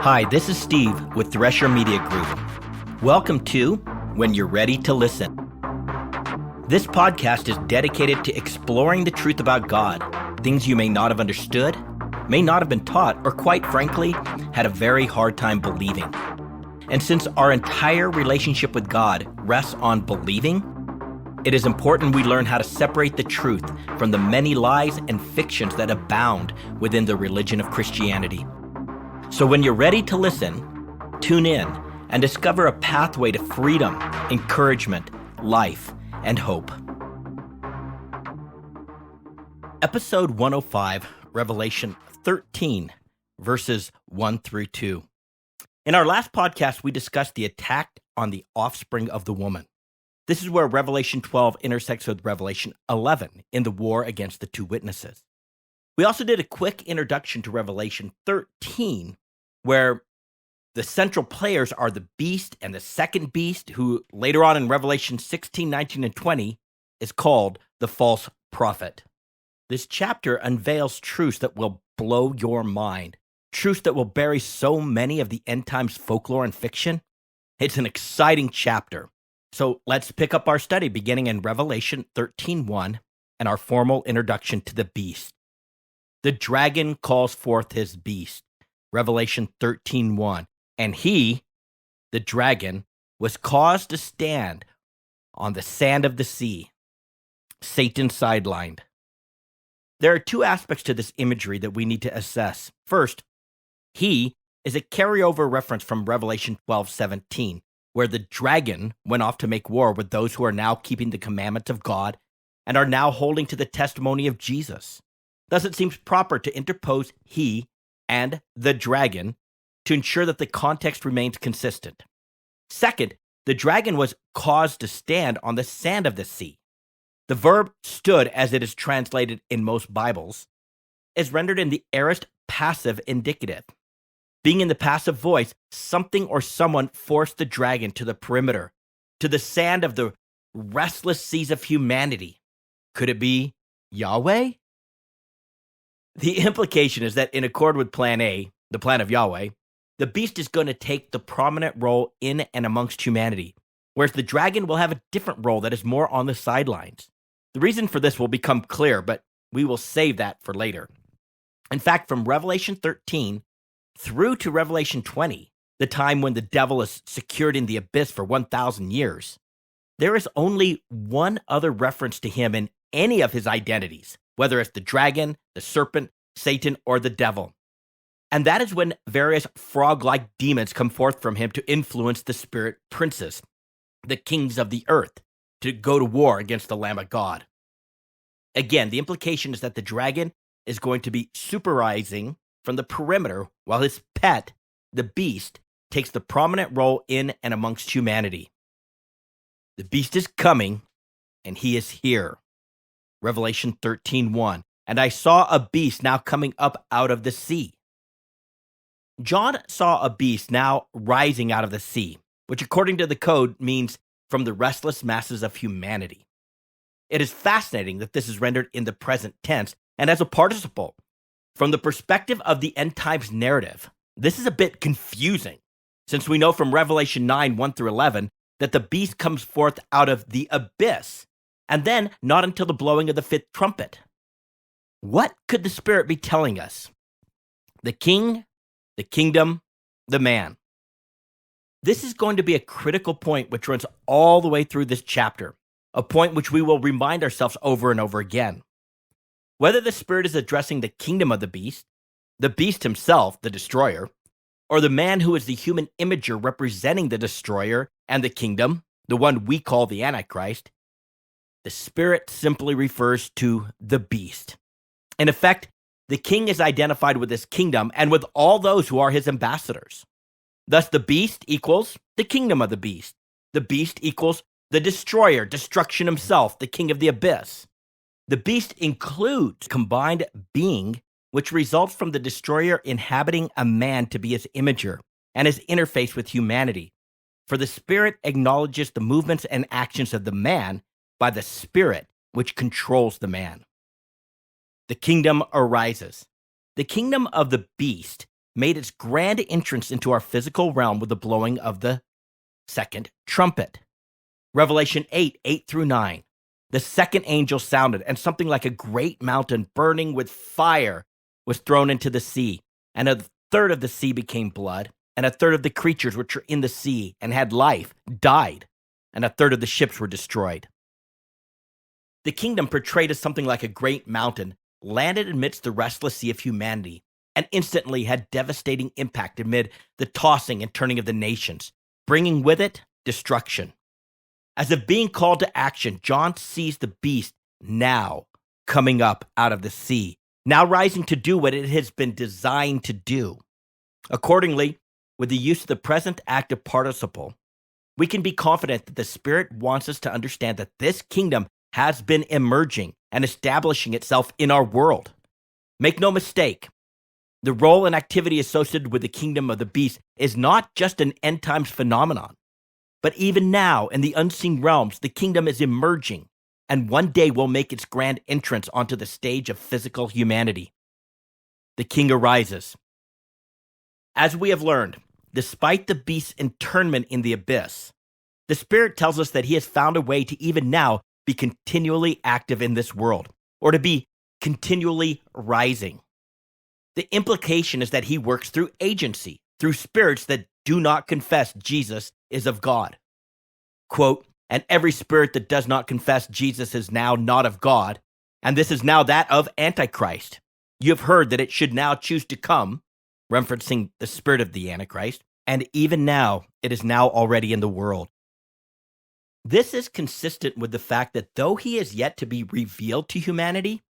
Hi, this is Steve with Thresher Media Group. Welcome to When You're Ready to Listen. This podcast is dedicated to exploring the truth about God, things you may not have understood, may not have been taught, or quite frankly, had a very hard time believing. And since our entire relationship with God rests on believing, it is important we learn how to separate the truth from the many lies and fictions that abound within the religion of Christianity. So when you're ready to listen, tune in and discover a pathway to freedom, encouragement, life, and hope. Episode 105, Revelation 13, verses 1 through 2. In our last podcast, we discussed the attack on the offspring of the woman. This is where Revelation 12 intersects with Revelation 11 in the war against the two witnesses. We also did a quick introduction to Revelation 13, where the central players are the beast and the second beast, who later on in Revelation 16, 19, and 20 is called the false prophet. This chapter unveils truths that will blow your mind, truths that will bury so many of the end times folklore and fiction. It's an exciting chapter. So let's pick up our study beginning in Revelation 13:1 and our formal introduction to the beast. The dragon calls forth his beast. Revelation 13:1. And he, the dragon, was caused to stand on the sand of the sea. Satan sidelined. There are two aspects to this imagery that we need to assess. First, he is a carryover reference from Revelation 12:17, where the dragon went off to make war with those who are now keeping the commandments of God and are now holding to the testimony of Jesus. Thus, it seems proper to interpose he and the dragon to ensure that the context remains consistent. Second, the dragon was caused to stand on the sand of the sea. The verb stood, as it is translated in most Bibles, is rendered in the aorist passive indicative. Being in the passive voice, something or someone forced the dragon to the perimeter, to the sand of the restless seas of humanity. Could it be Yahweh? The implication is that in accord with Plan A, the plan of Yahweh, the beast is going to take the prominent role in and amongst humanity, whereas the dragon will have a different role that is more on the sidelines. The reason for this will become clear, but we will save that for later. In fact, from Revelation 13 through to Revelation 20, the time when the devil is secured in the abyss for 1,000 years, there is only one other reference to him in any of his identities, whether it's the dragon, the serpent, Satan, or the devil. And that is when various frog-like demons come forth from him to influence the spirit princes, the kings of the earth, to go to war against the Lamb of God. Again, the implication is that the dragon is going to be supervising from the perimeter while his pet, the beast, takes the prominent role in and amongst humanity. The beast is coming, and he is here. Revelation 13:1. And I saw a beast now coming up out of the sea. John saw a beast now rising out of the sea, which according to the code means from the restless masses of humanity. It is fascinating that this is rendered in the present tense and as a participle. From the perspective of the end times narrative, this is a bit confusing, since we know from Revelation 9:1 through 11, that the beast comes forth out of the abyss, and then not until the blowing of the fifth trumpet. What could the Spirit be telling us? The king, the kingdom, the man. This is going to be a critical point which runs all the way through this chapter, a point which we will remind ourselves over and over again. Whether the Spirit is addressing the kingdom of the beast himself, the destroyer, or the man who is the human imager representing the destroyer and the kingdom, the one we call the Antichrist, the Spirit simply refers to the beast. In effect, the king is identified with his kingdom and with all those who are his ambassadors. Thus, the beast equals the kingdom of the beast. The beast equals the destroyer, destruction himself, the king of the abyss. The beast includes combined being, which results from the destroyer inhabiting a man to be his imager and his interface with humanity. For the Spirit acknowledges the movements and actions of the man by the Spirit, which controls the man. The kingdom arises. The kingdom of the beast made its grand entrance into our physical realm with the blowing of the second trumpet. Revelation 8:8-9. The second angel sounded, and something like a great mountain burning with fire was thrown into the sea, and a third of the sea became blood, and a third of the creatures which were in the sea and had life died, and a third of the ships were destroyed. The kingdom, portrayed as something like a great mountain, landed amidst the restless sea of humanity and instantly had devastating impact amid the tossing and turning of the nations, bringing with it destruction. As if being called to action, John sees the beast now coming up out of the sea, now rising to do what it has been designed to do. Accordingly, with the use of the present active participle, we can be confident that the Spirit wants us to understand that this kingdom has been emerging and establishing itself in our world. Make no mistake, the role and activity associated with the kingdom of the beast is not just an end times phenomenon, but even now in the unseen realms, the kingdom is emerging and one day will make its grand entrance onto the stage of physical humanity. The king arises. As we have learned, despite the beast's internment in the abyss, the Spirit tells us that he has found a way to even now be continually active in this world, or to be continually rising. The implication is that he works through agency, through spirits that do not confess Jesus is of God. Quote, and every spirit that does not confess Jesus is now not of God, and this is now that of Antichrist. You have heard that it should now choose to come, referencing the spirit of the Antichrist, and even now it is now already in the world. This is consistent with the fact that though he is yet to be revealed to humanity,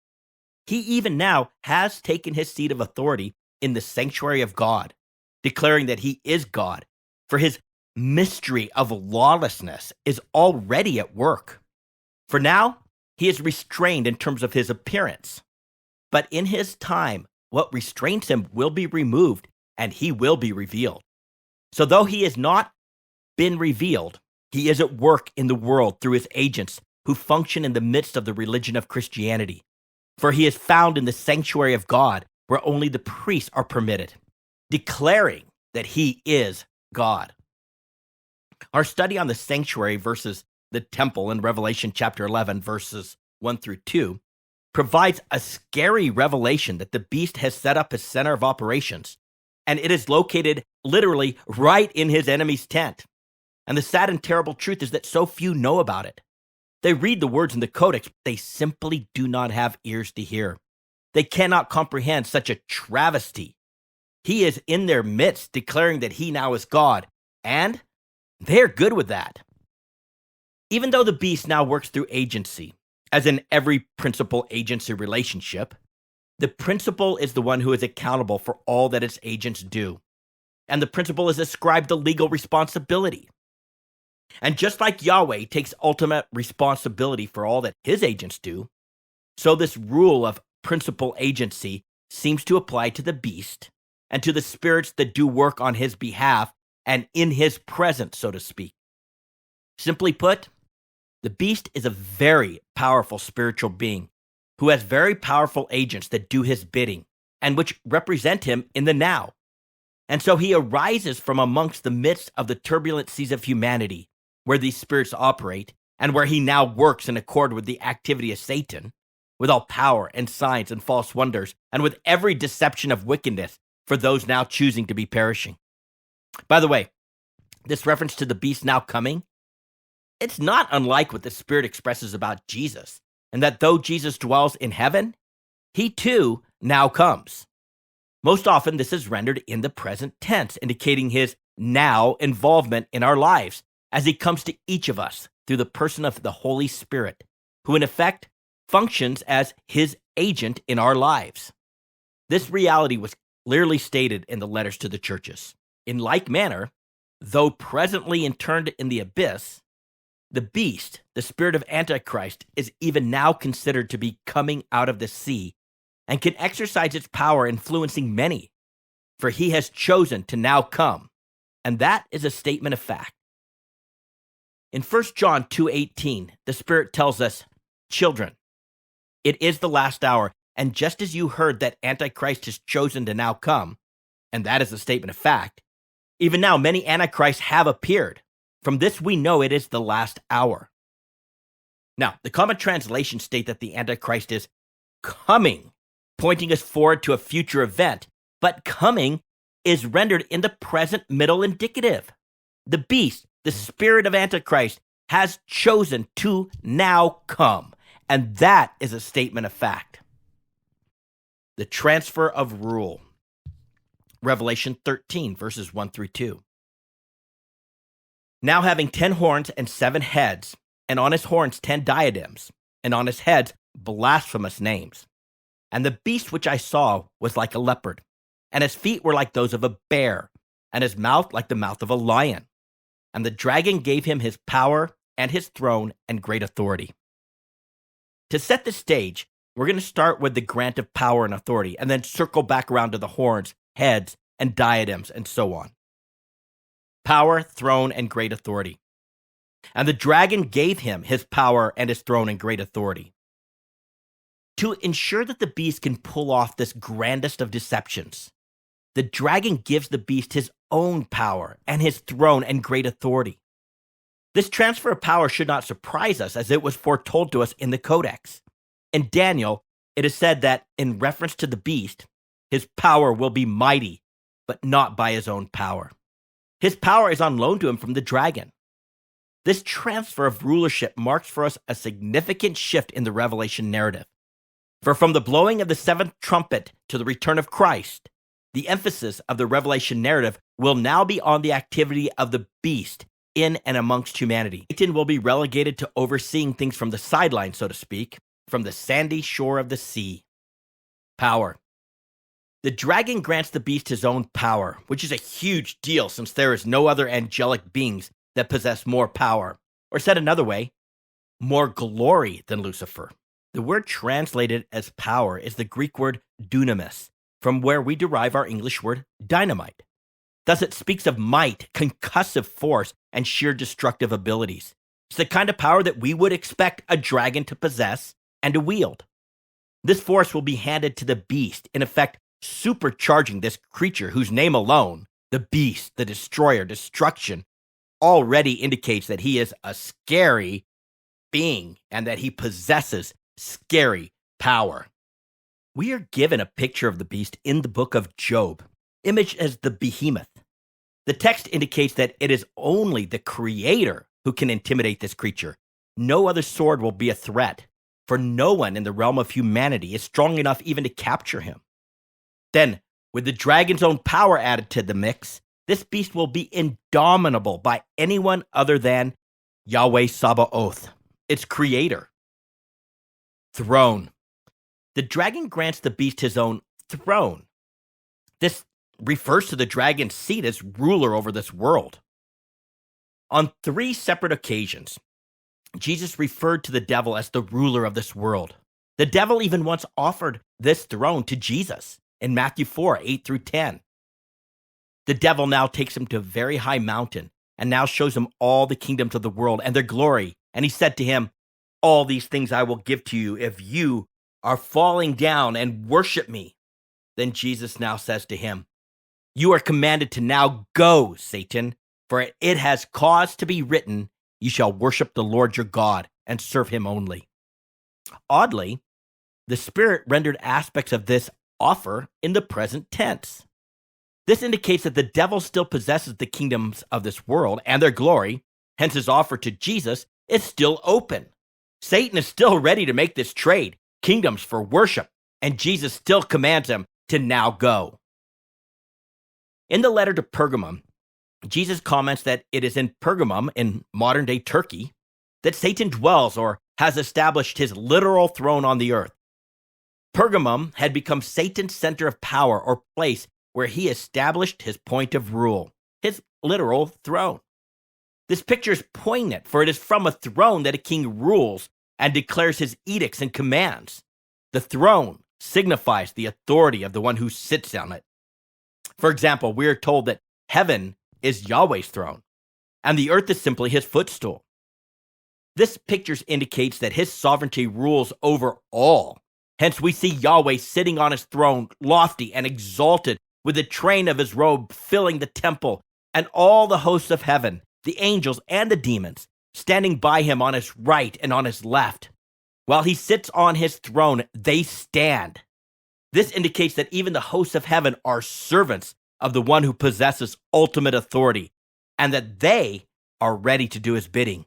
he even now has taken his seat of authority in the sanctuary of God, declaring that he is God, for his mystery of lawlessness is already at work. For now, he is restrained in terms of his appearance, but in his time, what restrains him will be removed and he will be revealed. So though he has not been revealed, he is at work in the world through his agents who function in the midst of the religion of Christianity. For he is found in the sanctuary of God, where only the priests are permitted, declaring that he is God. Our study on the sanctuary versus the temple in Revelation chapter 11, verses 1-2, provides a scary revelation that the beast has set up his center of operations, and it is located literally right in his enemy's tent. And the sad and terrible truth is that so few know about it. They read the words in the codex, but they simply do not have ears to hear. They cannot comprehend such a travesty. He is in their midst, declaring that he now is God, and they're good with that. Even though the beast now works through agency, as in every principal-agency relationship, the principal is the one who is accountable for all that its agents do, and the principal is ascribed the legal responsibility. And just like Yahweh takes ultimate responsibility for all that his agents do, so this rule of principal agency seems to apply to the beast and to the spirits that do work on his behalf and in his presence, so to speak. Simply put, the beast is a very powerful spiritual being who has very powerful agents that do his bidding and which represent him in the now. And so he arises from amongst the midst of the turbulent seas of humanity, where these spirits operate, and where he now works in accord with the activity of Satan, with all power and signs and false wonders, and with every deception of wickedness for those now choosing to be perishing. By the way, this reference to the beast now coming, it's not unlike what the Spirit expresses about Jesus, and that though Jesus dwells in heaven, he too now comes. Most often, this is rendered in the present tense, indicating his now involvement in our lives, as he comes to each of us through the person of the Holy Spirit, who in effect functions as his agent in our lives. This reality was clearly stated in the letters to the churches. In like manner, though presently interned in the abyss, the beast, the spirit of Antichrist, is even now considered to be coming out of the sea and can exercise its power influencing many, for he has chosen to now come, and that is a statement of fact. In 1 John 2:18, the Spirit tells us, children, it is the last hour, and just as you heard that Antichrist has chosen to now come, and that is a statement of fact. Even now, many antichrists have appeared. From this, we know it is the last hour. Now, the common translations state that the Antichrist is coming, pointing us forward to a future event, but coming is rendered in the present middle indicative. The beast, the spirit of Antichrist, has chosen to now come, and that is a statement of fact. The transfer of rule. Revelation 13, verses 1 through 2. Now having 10 horns and 7 heads, and on his horns 10 diadems, and on his heads blasphemous names. And the beast which I saw was like a leopard, and his feet were like those of a bear, and his mouth like the mouth of a lion. And the dragon gave him his power and his throne and great authority. To set the stage, we're going to start with the grant of power and authority, and then circle back around to the horns, heads, and diadems, and so on. Power, throne, and great authority. And the dragon gave him his power and his throne and great authority. To ensure that the beast can pull off this grandest of deceptions, the dragon gives the beast his own power and his throne and great authority. This transfer of power should not surprise us, as it was foretold to us in the Codex. In Daniel, it is said that in reference to the beast, his power will be mighty, but not by his own power. His power is on loan to him from the dragon. This transfer of rulership marks for us a significant shift in the Revelation narrative. For from the blowing of the seventh trumpet to the return of Christ, the emphasis of the Revelation narrative will now be on the activity of the beast in and amongst humanity. Satan will be relegated to overseeing things from the sideline, so to speak, from the sandy shore of the sea. Power. The dragon grants the beast his own power, which is a huge deal since there is no other angelic beings that possess more power, or said another way, more glory than Lucifer. The word translated as power is the Greek word dunamis, from where we derive our English word dynamite. Thus it speaks of might, concussive force, and sheer destructive abilities. It's the kind of power that we would expect a dragon to possess and to wield. This force will be handed to the beast, in effect supercharging this creature whose name alone, the beast, the destroyer, destruction, already indicates that he is a scary being and that he possesses scary power. We are given a picture of the beast in the book of Job, imaged as the behemoth. The text indicates that it is only the Creator who can intimidate this creature. No other sword will be a threat, for no one in the realm of humanity is strong enough even to capture him. Then, with the dragon's own power added to the mix, this beast will be indomitable by anyone other than Yahweh Sabaoth, its creator. Throne. The dragon grants the beast his own throne. This refers to the dragon's seat as ruler over this world. On 3 separate occasions, Jesus referred to the devil as the ruler of this world. The devil even once offered this throne to Jesus in Matthew 4, 8 through 10. The devil now takes him to a very high mountain and now shows him all the kingdoms of the world and their glory. And he said to him, "All these things I will give to you if you are falling down and worship me." Then Jesus now says to him, "You are commanded to now go, Satan, for it has caused to be written, you shall worship the Lord your God and serve him only." Oddly, the Spirit rendered aspects of this offer in the present tense. This indicates that the devil still possesses the kingdoms of this world and their glory, hence his offer to Jesus is still open. Satan is still ready to make this trade, kingdoms for worship, and Jesus still commands him to now go. In the letter to Pergamum, Jesus comments that it is in Pergamum, in modern-day Turkey, that Satan dwells or has established his literal throne on the earth. Pergamum had become Satan's center of power or place where he established his point of rule, his literal throne. This picture is poignant, for it is from a throne that a king rules and declares his edicts and commands. The throne signifies the authority of the one who sits on it. For example, we are told that heaven is Yahweh's throne, and the earth is simply his footstool. This picture indicates that his sovereignty rules over all. Hence, we see Yahweh sitting on his throne, lofty and exalted with the train of his robe filling the temple, and all the hosts of heaven, the angels and the demons, standing by him on his right and on his left. While he sits on his throne, they stand. This indicates that even the hosts of heaven are servants of the one who possesses ultimate authority, and that they are ready to do his bidding.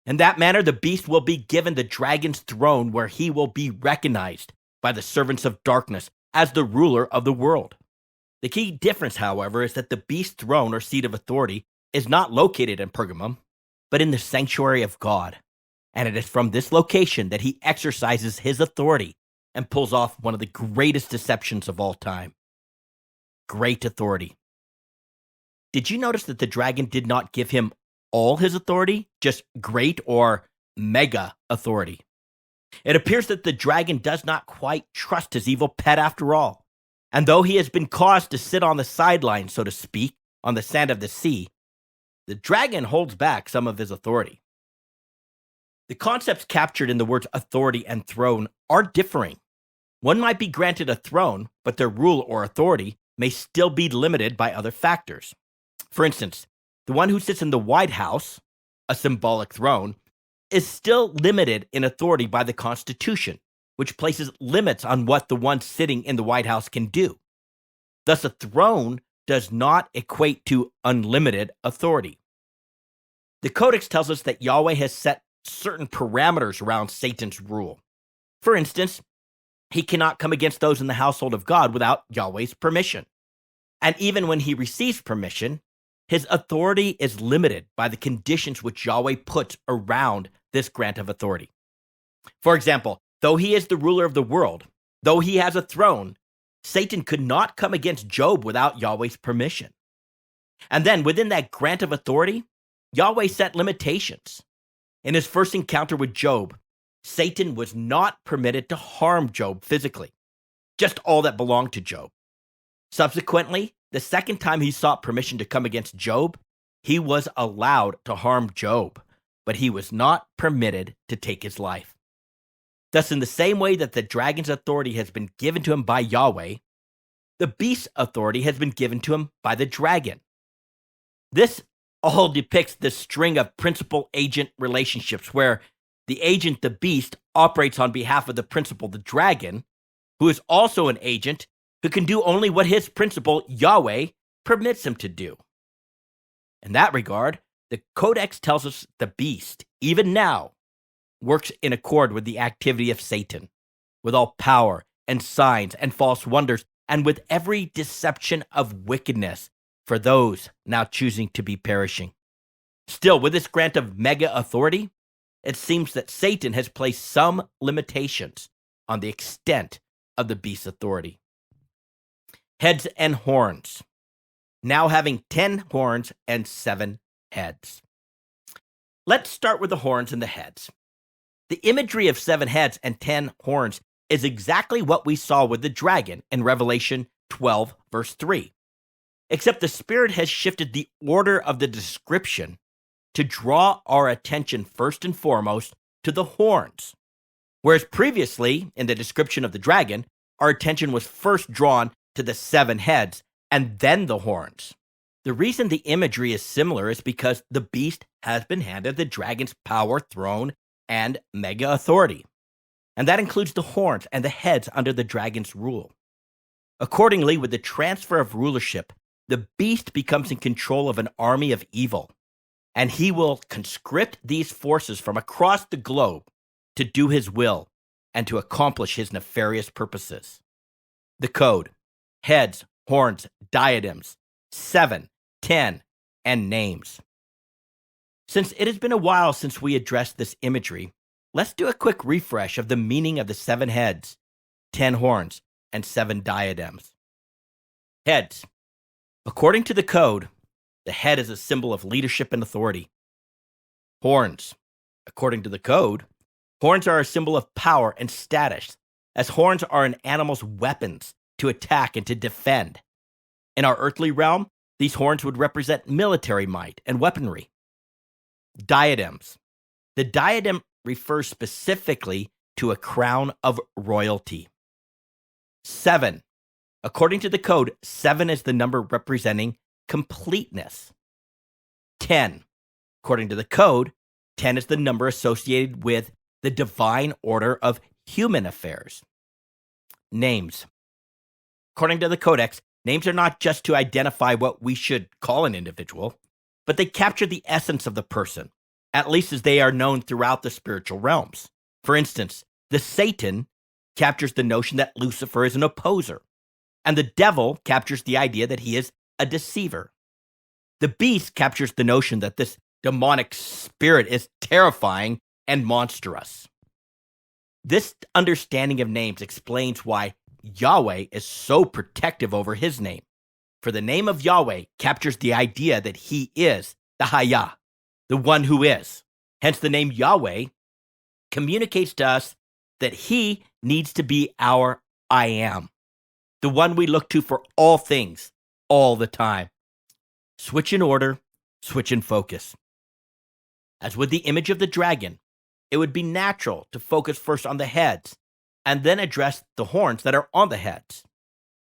In that manner, the beast will be given the dragon's throne, where he will be recognized by the servants of darkness as the ruler of the world. The key difference, however, is that the beast's throne or seat of authority is not located in Pergamum, but in the sanctuary of God. And it is from this location that he exercises his authority and pulls off one of the greatest deceptions of all time. Great authority. Did you notice that the dragon did not give him all his authority, just great or mega authority? It appears that the dragon does not quite trust his evil pet after all. And though he has been caused to sit on the sideline, so to speak, on the sand of the sea, the dragon holds back some of his authority. The concepts captured in the words authority and throne are differing. One might be granted a throne, but their rule or authority may still be limited by other factors. For instance, the one who sits in the White House, a symbolic throne, is still limited in authority by the Constitution, which places limits on what the one sitting in the White House can do. Thus, a throne does not equate to unlimited authority. The Codex tells us that Yahweh has set certain parameters around Satan's rule. For instance, he cannot come against those in the household of God without Yahweh's permission. And even when he receives permission, his authority is limited by the conditions which Yahweh puts around this grant of authority. For example, though he is the ruler of the world, though he has a throne, Satan could not come against Job without Yahweh's permission. And then within that grant of authority, Yahweh set limitations. In his first encounter with Job, Satan was not permitted to harm Job physically, just all that belonged to Job. Subsequently, the second time he sought permission to come against Job, he was allowed to harm Job, but he was not permitted to take his life. Thus, in the same way that the dragon's authority has been given to him by Yahweh, the beast's authority has been given to him by the dragon. This all depicts the string of principal-agent relationships where the agent, the beast, operates on behalf of the principal, the dragon, who is also an agent who can do only what his principal, Yahweh, permits him to do. In that regard, the Codex tells us the beast, even now, works in accord with the activity of Satan, with all power and signs and false wonders, and with every deception of wickedness for those now choosing to be perishing. Still, with this grant of mega authority, it seems that Satan has placed some limitations on the extent of the beast's authority. Heads and horns, now having 10 horns and 7 heads. Let's start with the horns and the heads. The imagery of 7 heads and 10 horns is exactly what we saw with the dragon in Revelation 12, verse 3. Except the Spirit has shifted the order of the description to draw our attention first and foremost to the horns. Whereas previously, in the description of the dragon, our attention was first drawn to the 7 heads and then the horns. The reason the imagery is similar is because the beast has been handed the dragon's power, throne, and mega authority. And that includes the horns and the heads under the dragon's rule. Accordingly, with the transfer of rulership, the beast becomes in control of an army of evil, and he will conscript these forces from across the globe to do his will and to accomplish his nefarious purposes. The code: heads, horns, diadems, 7, 10, and names. Since it has been a while since we addressed this imagery, let's do a quick refresh of the meaning of the 7 heads, 10 horns, and 7 diadems. Heads. According to the code, the head is a symbol of leadership and authority. Horns. According to the code, horns are a symbol of power and status, as horns are an animal's weapons to attack and to defend. In our earthly realm, these horns would represent military might and weaponry. Diadems. The diadem refers specifically to a crown of royalty. 7. According to the code, 7 is the number representing completeness. 10. According to the code, 10 is the number associated with the divine order of human affairs. Names. According to the Codex, names are not just to identify what we should call an individual, but they capture the essence of the person, at least as they are known throughout the spiritual realms. For instance, the Satan captures the notion that Lucifer is an opposer, and the devil captures the idea that he is a deceiver. The beast captures the notion that this demonic spirit is terrifying and monstrous. This understanding of names explains why Yahweh is so protective over his name. For the name of Yahweh captures the idea that he is the Hayah, the one who is. Hence, the name Yahweh communicates to us that he needs to be our I am, the one we look to for all things, all the time. Switch in order, switch in focus. As with the image of the dragon, it would be natural to focus first on the heads and then address the horns that are on the heads.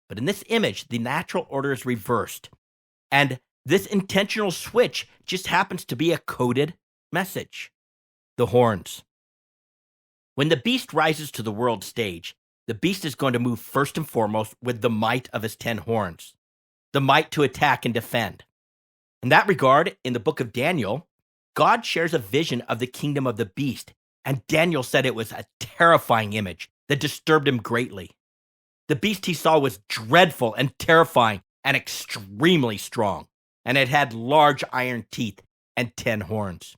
But in this image, the natural order is reversed, and this intentional switch just happens to be a coded message. The horns. When the beast rises to the world stage, the beast is going to move first and foremost with the might of his 10 horns, the might to attack and defend. In that regard, in the book of Daniel, God shares a vision of the kingdom of the beast, and Daniel said it was a terrifying image that disturbed him greatly. The beast he saw was dreadful and terrifying and extremely strong, and it had large iron teeth and 10 horns.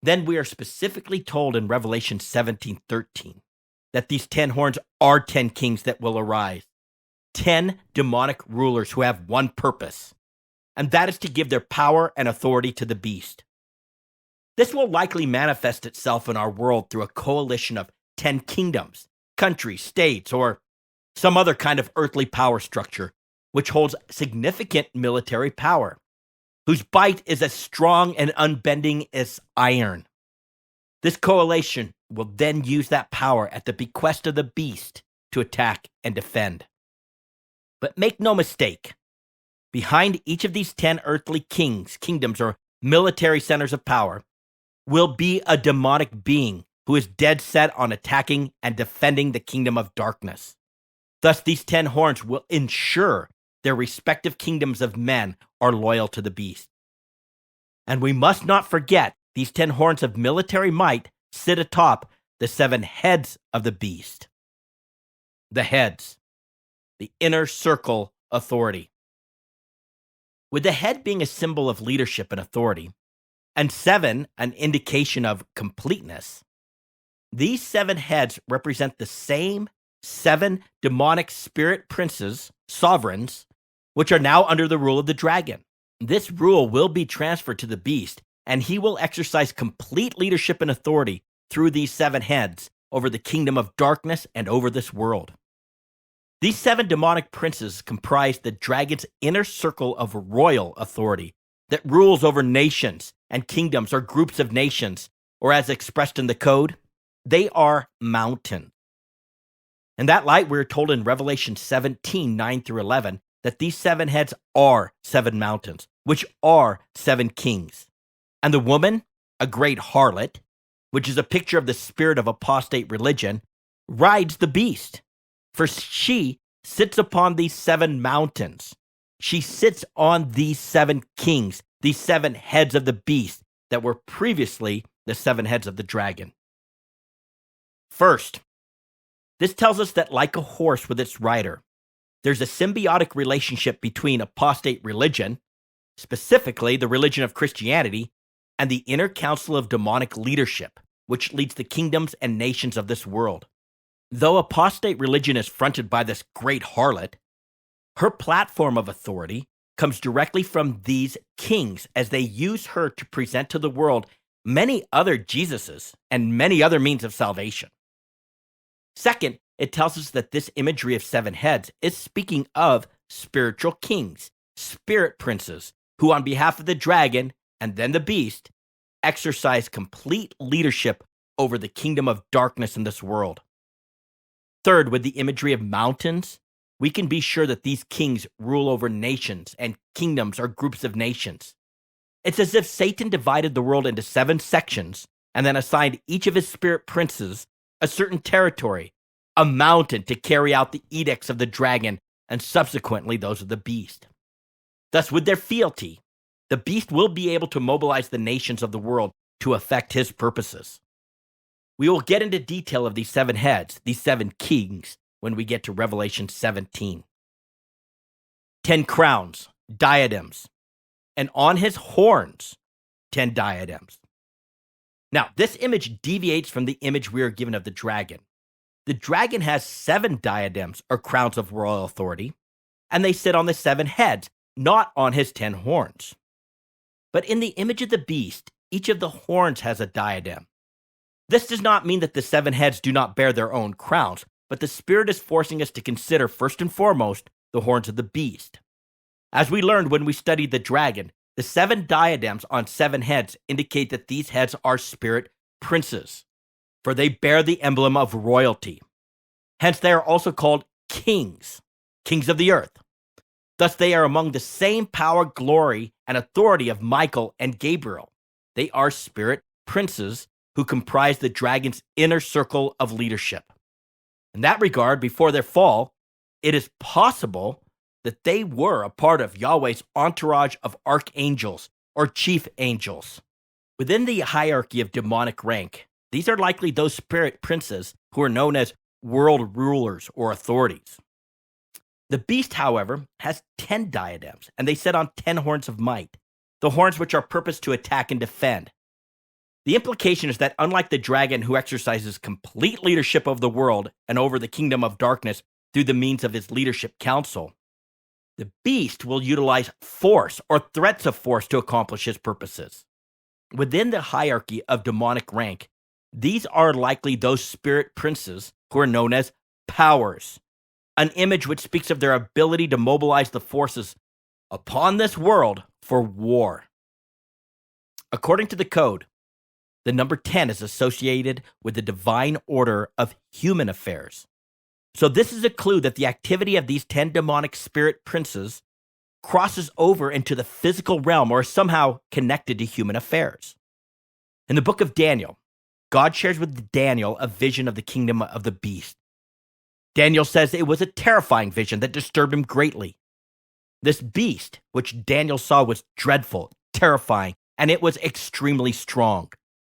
Then we are specifically told in Revelation 17:13 that these 10 horns are 10 kings that will arise, 10 demonic rulers who have one purpose, and that is to give their power and authority to the beast. This will likely manifest itself in our world through a coalition of 10 kingdoms, countries, states, or some other kind of earthly power structure, which holds significant military power, whose bite is as strong and unbending as iron. This coalition will then use that power at the bequest of the beast to attack and defend. But make no mistake, behind each of these 10 earthly kingdoms, or military centers of power, will be a demonic being who is dead set on attacking and defending the kingdom of darkness. Thus, these 10 horns will ensure their respective kingdoms of men are loyal to the beast. And we must not forget, these 10 horns of military might sit atop the 7 heads of the beast. The heads, the inner circle authority. With the head being a symbol of leadership and authority, and 7 an indication of completeness, these 7 heads represent the same 7 demonic spirit princes, sovereigns, which are now under the rule of the dragon. This rule will be transferred to the beast, and he will exercise complete leadership and authority through these 7 heads over the kingdom of darkness and over this world. These 7 demonic princes comprise the dragon's inner circle of royal authority that rules over nations and kingdoms or groups of nations, or as expressed in the code, they are mountains. In that light, we're told in Revelation 17:9-11, that these 7 heads are 7 mountains, which are 7 kings. And the woman, a great harlot, which is a picture of the spirit of apostate religion, rides the beast. For she sits upon these 7 mountains. She sits on these 7 kings, these 7 heads of the beast that were previously the 7 heads of the dragon. First, this tells us that like a horse with its rider, there's a symbiotic relationship between apostate religion, specifically the religion of Christianity, and the inner council of demonic leadership, which leads the kingdoms and nations of this world. Though apostate religion is fronted by this great harlot, her platform of authority comes directly from these kings as they use her to present to the world many other Jesuses and many other means of salvation. Second, it tells us that this imagery of 7 heads is speaking of spiritual kings, spirit princes, who on behalf of the dragon and then the beast exercise complete leadership over the kingdom of darkness in this world. Third, with the imagery of mountains, we can be sure that these kings rule over nations and kingdoms or groups of nations. It's as if Satan divided the world into 7 sections and then assigned each of his spirit princes a certain territory, a mountain to carry out the edicts of the dragon and subsequently those of the beast. Thus, with their fealty, the beast will be able to mobilize the nations of the world to effect his purposes. We will get into detail of these 7 heads, these 7 kings, when we get to Revelation 17. 10 crowns, diadems, and on his horns, 10 diadems. Now, this image deviates from the image we are given of the dragon. The dragon has 7 diadems or crowns of royal authority, and they sit on the 7 heads, not on his 10 horns. But in the image of the beast, each of the horns has a diadem. This does not mean that the 7 heads do not bear their own crowns, but the Spirit is forcing us to consider first and foremost the horns of the beast. As we learned when we studied the dragon, the 7 diadems on 7 heads indicate that these heads are spirit princes, for they bear the emblem of royalty. Hence, they are also called kings, kings of the earth. Thus, they are among the same power, glory, and authority of Michael and Gabriel. They are spirit princes who comprise the dragon's inner circle of leadership. In that regard, before their fall, it is possible that they were a part of Yahweh's entourage of archangels or chief angels. Within the hierarchy of demonic rank, these are likely those spirit princes who are known as world rulers or authorities. The beast, however, has 10 diadems, and they sit on 10 horns of might, the horns which are purposed to attack and defend. The implication is that unlike the dragon who exercises complete leadership of the world and over the kingdom of darkness through the means of his leadership council, the beast will utilize force or threats of force to accomplish his purposes. Within the hierarchy of demonic rank, these are likely those spirit princes who are known as powers, an image which speaks of their ability to mobilize the forces upon this world for war. According to the code, the number 10 is associated with the divine order of human affairs. So this is a clue that the activity of these 10 demonic spirit princes crosses over into the physical realm or is somehow connected to human affairs. In the book of Daniel, God shares with Daniel a vision of the kingdom of the beast. Daniel says it was a terrifying vision that disturbed him greatly. This beast, which Daniel saw, was dreadful, terrifying, and it was extremely strong.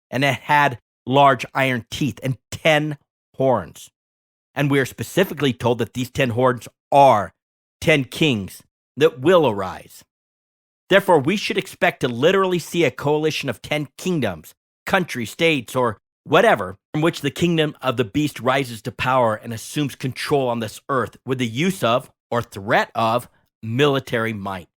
And it had large iron teeth and 10 horns. And we are specifically told that these 10 horns are 10 kings that will arise. Therefore, we should expect to literally see a coalition of 10 kingdoms, countries, states, or whatever, from which the kingdom of the beast rises to power and assumes control on this earth with the use of, or threat of, military might.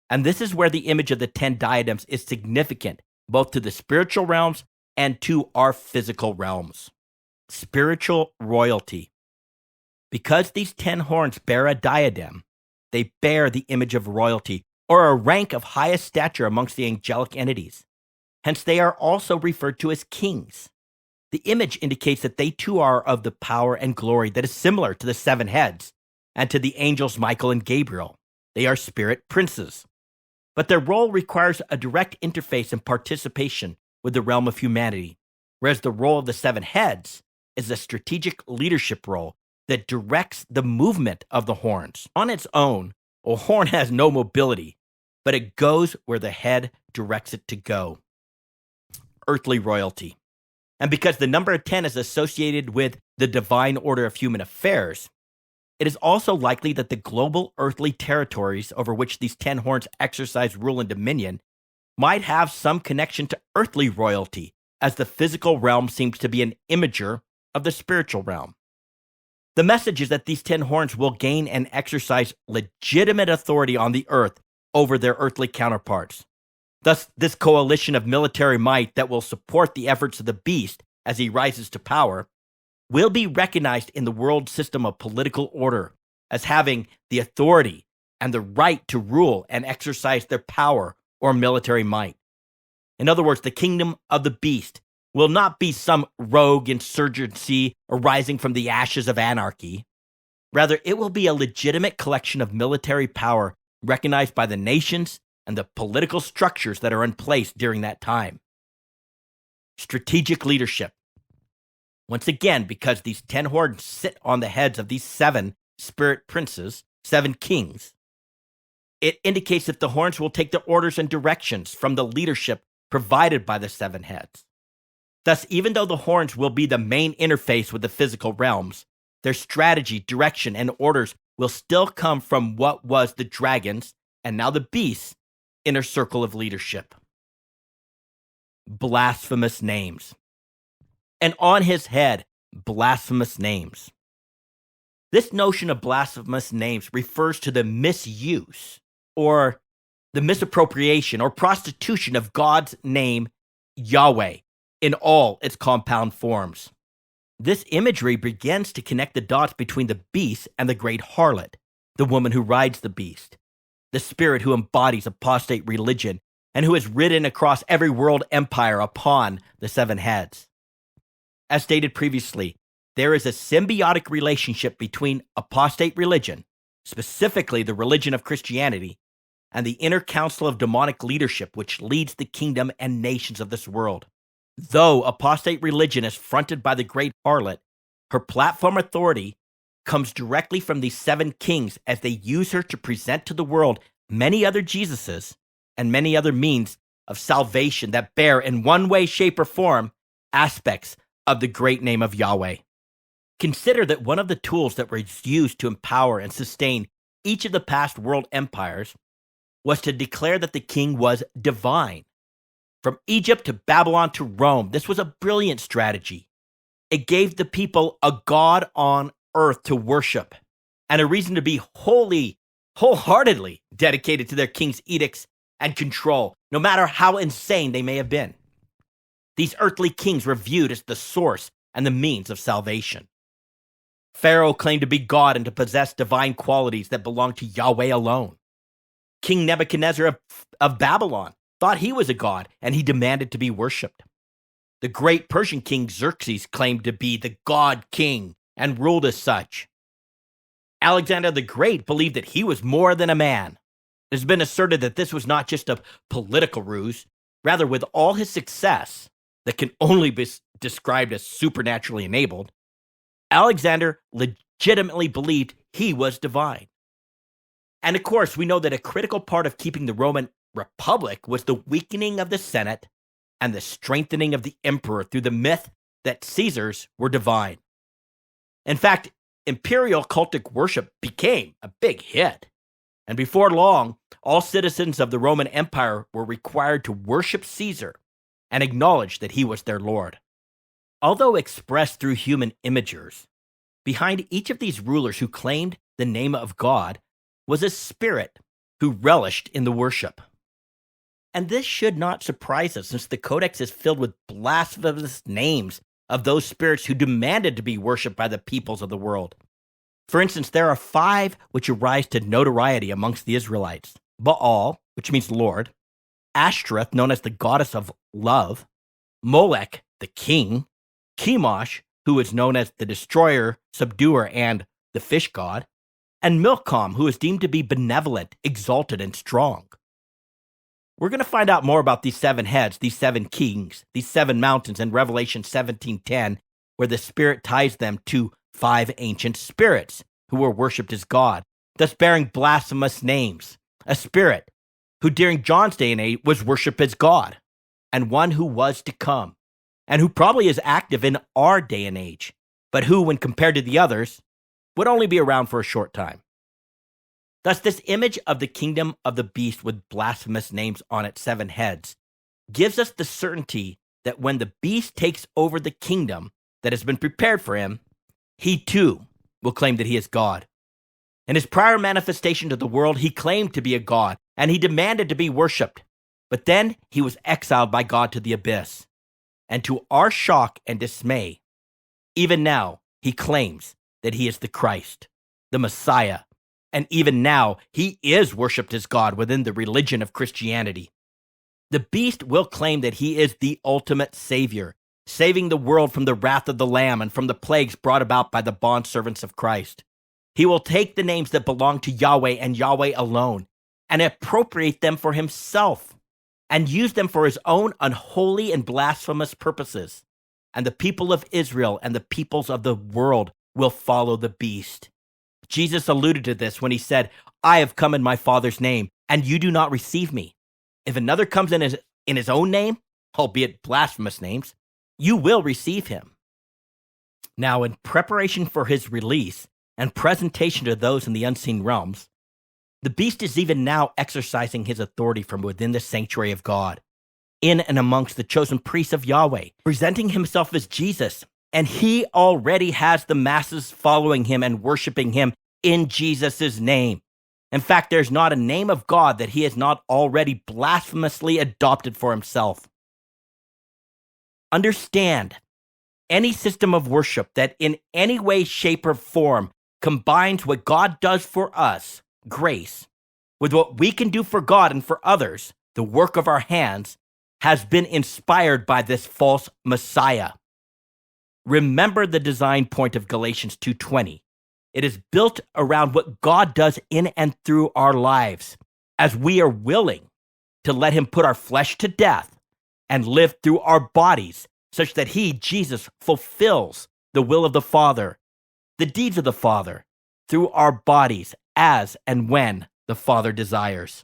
And this is where the image of the 10 diadems is significant, both to the spiritual realms and to our physical realms. Spiritual royalty. Because these 10 horns bear a diadem, they bear the image of royalty, or a rank of highest stature amongst the angelic entities. Hence, they are also referred to as kings. The image indicates that they too are of the power and glory that is similar to the 7 heads and to the angels Michael and Gabriel. They are spirit princes. But their role requires a direct interface and participation with the realm of humanity, whereas the role of the 7 heads is a strategic leadership role that directs the movement of the horns. On its own, a horn has no mobility, but it goes where the head directs it to go. Earthly royalty. And because the number 10 is associated with the divine order of human affairs, it is also likely that the global earthly territories over which these 10 horns exercise rule and dominion might have some connection to earthly royalty, as the physical realm seems to be an imager of the spiritual realm. The message is that these 10 horns will gain and exercise legitimate authority on the earth over their earthly counterparts. Thus, this coalition of military might that will support the efforts of the beast as he rises to power will be recognized in the world system of political order as having the authority and the right to rule and exercise their power or military might. In other words, the kingdom of the beast will not be some rogue insurgency arising from the ashes of anarchy, Rather, it will be a legitimate collection of military power recognized by the nations and the political structures that are in place during that time. Strategic leadership. Once again, because these 10 horns sit on the heads of these 7 spirit princes, 7 kings, it indicates that the horns will take the orders and directions from the leadership provided by the 7 heads. Thus, even though the horns will be the main interface with the physical realms, their strategy, direction, and orders will still come from what was the dragon's, and now the beast's, inner circle of leadership. Blasphemous names. And on his head, blasphemous names. This notion of blasphemous names refers to the misuse or the misappropriation or prostitution of God's name, Yahweh, in all its compound forms. This imagery begins to connect the dots between the beast and the great harlot, the woman who rides the beast, the spirit who embodies apostate religion and who has ridden across every world empire upon the 7 heads. As stated previously, there is a symbiotic relationship between apostate religion, specifically the religion of Christianity, and the inner council of demonic leadership which leads the kingdom and nations of this world. Though apostate religion is fronted by the great harlot, her platform authority comes directly from these 7 kings as they use her to present to the world many other Jesuses and many other means of salvation that bear in one way, shape, or form aspects of the great name of Yahweh. Consider that one of the tools that was used to empower and sustain each of the past world empires was to declare that the king was divine. From Egypt to Babylon to Rome, this was a brilliant strategy. It gave the people a God on earth to worship and a reason to be wholeheartedly dedicated to their king's edicts and control, no matter how insane they may have been. These earthly kings were viewed as the source and the means of salvation. Pharaoh claimed to be God and to possess divine qualities that belonged to Yahweh alone. King Nebuchadnezzar of Babylon thought he was a god, and he demanded to be worshipped. The great Persian king Xerxes claimed to be the god king and ruled as such. Alexander the Great believed that he was more than a man. It has been asserted that this was not just a political ruse. Rather, with all his success that can only be described as supernaturally enabled, Alexander legitimately believed he was divine. And of course, we know that a critical part of keeping the Roman Republic was the weakening of the Senate and the strengthening of the emperor through the myth that Caesars were divine. In fact, imperial cultic worship became a big hit. And before long, all citizens of the Roman Empire were required to worship Caesar and acknowledge that he was their lord. Although expressed through human imagers, behind each of these rulers who claimed the name of God was a spirit who relished in the worship. And this should not surprise us, since the Codex is filled with blasphemous names of those spirits who demanded to be worshipped by the peoples of the world. For instance, there are 5 which arise to notoriety amongst the Israelites: Baal, which means Lord; Ashtoreth, known as the goddess of love; Molech, the king; Chemosh, who is known as the destroyer, subduer, and the fish god; and Milcom, who is deemed to be benevolent, exalted, and strong. We're going to find out more about these 7 heads, these 7 kings, these 7 mountains in Revelation 17:10, where the Spirit ties them to 5 ancient spirits who were worshipped as God, thus bearing blasphemous names. A spirit who during John's day and age was worshipped as God, and one who was to come, and who probably is active in our day and age, but who, when compared to the others, would only be around for a short time. Thus, this image of the kingdom of the beast with blasphemous names on its 7 heads gives us the certainty that when the beast takes over the kingdom that has been prepared for him, he too will claim that he is God. In his prior manifestation to the world, he claimed to be a god, and he demanded to be worshipped. But then he was exiled by God to the abyss. And to our shock and dismay, even now he claims that he is the Christ, the Messiah. And even now, he is worshipped as God within the religion of Christianity. The beast will claim that he is the ultimate savior, saving the world from the wrath of the Lamb and from the plagues brought about by the bondservants of Christ. He will take the names that belong to Yahweh and Yahweh alone and appropriate them for himself and use them for his own unholy and blasphemous purposes. And the people of Israel and the peoples of the world will follow the beast. Jesus alluded to this when he said, I have come in my Father's name, and you do not receive me. If another comes in his own name, albeit blasphemous names, you will receive him. Now, in preparation for his release and presentation to those in the unseen realms, the beast is even now exercising his authority from within the sanctuary of God, in and amongst the chosen priests of Yahweh, presenting himself as Jesus. And he already has the masses following him and worshiping him in Jesus' name. In fact, there's not a name of God that he has not already blasphemously adopted for himself. Understand, any system of worship that in any way, shape, or form combines what God does for us, grace, with what we can do for God and for others, the work of our hands, has been inspired by this false Messiah. Remember the design point of Galatians 2:20. It is built around what God does in and through our lives as we are willing to let him put our flesh to death and live through our bodies such that he, Jesus, fulfills the will of the Father, the deeds of the Father, through our bodies as and when the Father desires.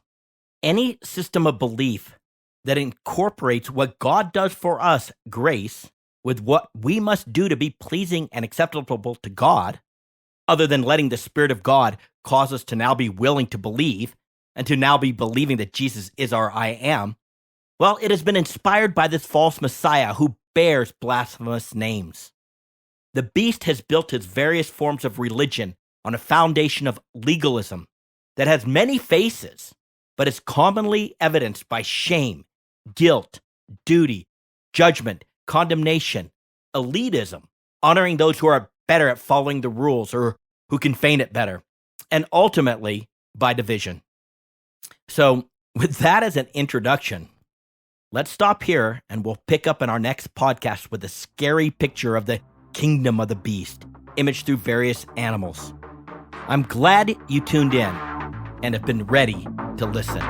Any system of belief that incorporates what God does for us, grace, with what we must do to be pleasing and acceptable to God, other than letting the Spirit of God cause us to now be willing to believe and to now be believing that Jesus is our I am, well, it has been inspired by this false Messiah who bears blasphemous names. The beast has built its various forms of religion on a foundation of legalism that has many faces, but is commonly evidenced by shame, guilt, duty, judgment, condemnation, elitism, honoring those who are better at following the rules or who can feign it better, and ultimately by division. So with that as an introduction, let's stop here and we'll pick up in our next podcast with a scary picture of the kingdom of the beast, imaged through various animals. I'm glad you tuned in and have been ready to listen.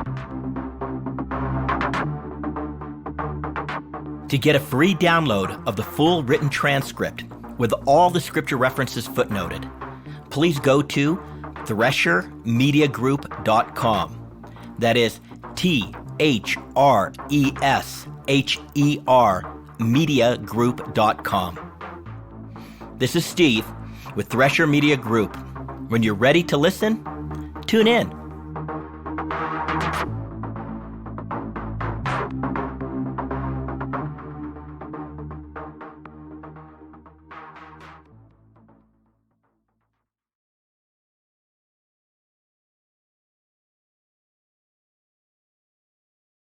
To get a free download of the full written transcript with all the scripture references footnoted, please go to threshermediagroup.com. That is THRESHER mediagroup.com. This is Steve with Thresher Media Group. When you're ready to listen, tune in.